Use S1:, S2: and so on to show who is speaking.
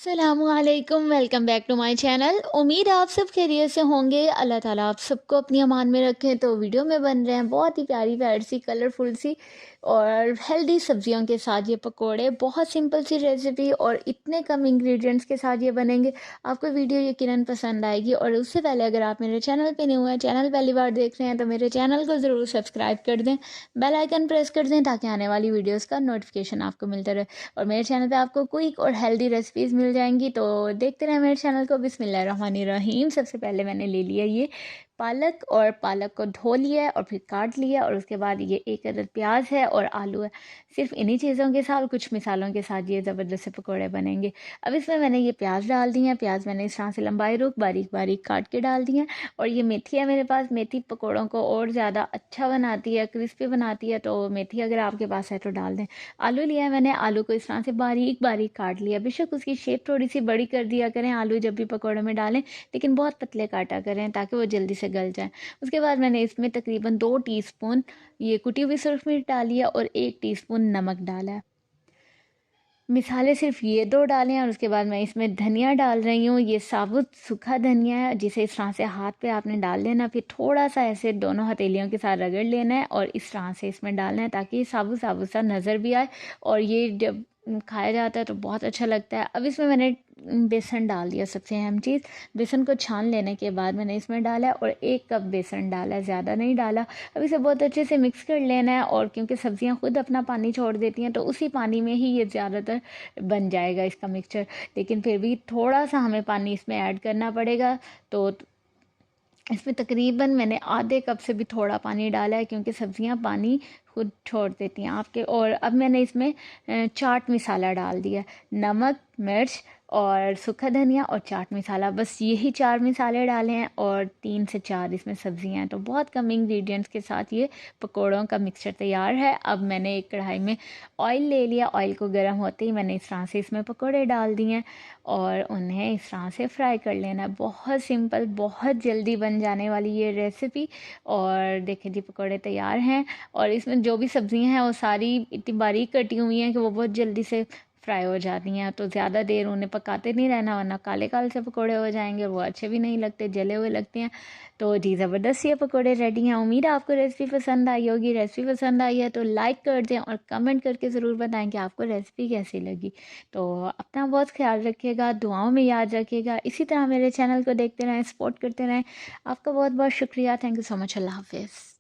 S1: अस्सलामुअलैकुम, welcome back to my channel. उम्मीद है आप सब खैरियत से होंगे। अल्लाह ताला आप सबको अपनी अमान में रखें। तो वीडियो में बन रहे हैं बहुत ही प्यारी प्यारी सी कलरफुल सी और हेल्दी सब्जियों के साथ ये पकोड़े। बहुत सिंपल सी रेसिपी और इतने कम इंग्रेडिएंट्स के साथ ये बनेंगे, आपको वीडियो यकीनन पसंद आएगी। और उससे पहले अगर आप मेरे चैनल पे न्यू हैं, चैनल पहली बार देख रहे हैं, तो मेरे चैनल को ज़रूर सब्सक्राइब कर दें, बेल आइकन प्रेस कर दें ताकि आने वाली वीडियोज़ का नोटिफिकेशन आपको मिलता रहे। और मेरे चैनल पे आपको क्विक और हेल्दी रेसिपीज़ मिल जाएंगी, तो देखते रहें मेरे चैनल को। बिस्मिल्लाहिर्रहमानिर्रहीम। सबसे पहले मैंने ले लिया ये पालक, और पालक को धो लिया है और फिर काट लिया। और उसके बाद ये एक अदद प्याज है और आलू है। सिर्फ इन्हीं चीज़ों के साथ, कुछ मिसालों के साथ ये ज़बरदस्त से पकौड़े बनेंगे। अब इसमें मैंने ये प्याज डाल दी हैं। प्याज मैंने इस तरह से लंबाई रुख बारीक बारीक काट के डाल दी हैं। और ये मेथी है मेरे पास। मेथी पकौड़ों को और ज़्यादा अच्छा बनाती है, क्रिस्पी बनाती है, तो मेथी अगर आपके पास है तो डाल दें। आलू लिया है मैंने। आलू को इस तरह से बारीक बारीक काट लिया। बेशक उसकी शेप थोड़ी सी बड़ी कर दिया करें आलू जब भी पकौड़े में डालें, लेकिन बहुत पतले काटा करें ताकि वो जल्दी से गल जाए। उसके बाद मैंने इसमें तकरीबन 2 टीस्पून ये कुटी हुई सुरख मिर्च डाली है और 1 टीस्पून नमक डाला है। मिसाले सिर्फ ये 2 डालें। और उसके बाद मैं इसमें धनिया डाल रही हूँ। ये साबुत सूखा धनिया है, जिसे इस तरह से हाथ पे आपने डाल लेना, फिर थोड़ा सा ऐसे दोनों हथेलियों के साथ रगड़ लेना है और इस तरह से इसमें डालना है ताकि साबुत साबुत सा नज़र भी आए और ये जब खाया जाता है तो बहुत अच्छा लगता है। अब इसमें मैंने बेसन डाल दिया। सबसे अहम चीज़, बेसन को छान लेने के बाद मैंने इसमें डाला है और 1 कप बेसन डाला है, ज़्यादा नहीं डाला। अब इसे बहुत अच्छे से मिक्स कर लेना है। और क्योंकि सब्जियां खुद अपना पानी छोड़ देती हैं, तो उसी पानी में ही ये ज़्यादातर बन जाएगा इसका मिक्सचर। लेकिन फिर भी थोड़ा सा हमें पानी इसमें ऐड करना पड़ेगा। तो इसमें तकरीबन मैंने आधे कप से भी थोड़ा पानी डाला है, क्योंकि सब्जियां पानी खुद छोड़ देती हैं आपके। और अब मैंने इसमें चाट मसाला डाल दिया, नमक, मिर्च और सूखा धनिया और चाट मसाला। बस यही 4 मसाले डाले हैं और 3 से 4 इसमें सब्जियां हैं। तो बहुत कम इंग्रेडिएंट्स के साथ ये पकोड़ों का मिक्सचर तैयार है। अब मैंने एक कढ़ाई में ऑयल ले लिया। ऑयल को गर्म होते ही मैंने इस तरह से इसमें पकोड़े डाल दिए और उन्हें इस तरह से फ्राई कर लेना है। बहुत सिंपल, बहुत जल्दी बन जाने वाली ये रेसिपी। और देखें जी, पकोड़े तैयार हैं। और इसमें जो भी सब्जियां हैं वो सारी इतनी बारीक कटी हुई हैं कि वो बहुत जल्दी से फ्राई हो जाती हैं। तो ज़्यादा देर उन्हें पकाते नहीं रहना, वरना काले काले से पकोड़े हो जाएंगे, वो अच्छे भी नहीं लगते, जले हुए लगते हैं। तो जी, ज़बरदस्त ये पकोड़े रेडी हैं। उम्मीद है आपको रेसिपी पसंद आई होगी। रेसिपी पसंद आई है तो लाइक कर दें और कमेंट करके ज़रूर बताएं कि आपको रेसिपी कैसी लगी। तो अपना बहुत ख्याल रखिएगा, दुआओं में याद रखिएगा। इसी तरह मेरे चैनल को देखते रहें, सपोर्ट करते रहें। आपका बहुत बहुत शुक्रिया। Thank you so much. अल्लाह हाफिज़।